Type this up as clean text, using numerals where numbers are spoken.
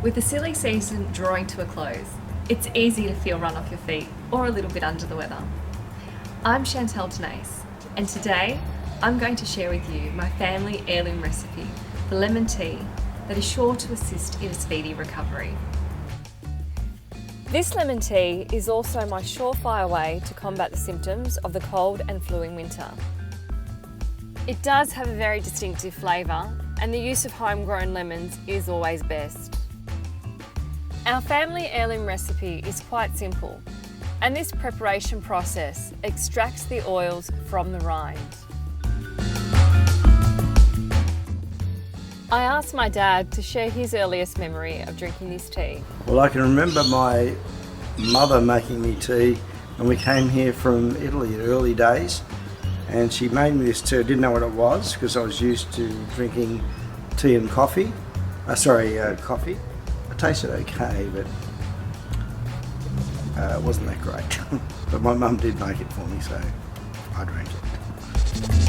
With the silly season drawing to a close, it's easy to feel run off your feet or a little bit under the weather. I'm Chantal Tenace, and today I'm going to share with you my family heirloom recipe for lemon tea that is sure to assist in a speedy recovery. This lemon tea is also my surefire way to combat the symptoms of the cold and flu in winter. It does have a very distinctive flavour, and the use of homegrown lemons is always best. Our family heirloom recipe is quite simple, and this preparation process extracts the oils from the rind. I asked my dad to share his earliest memory of drinking this tea. Well, I can remember my mother making me tea, and we came here from Italy in early days, and she made me this tea. I didn't know what it was because I was used to drinking tea and coffee. Coffee. It tasted okay, but it wasn't that great. But my mum did make it for me, so I drank it.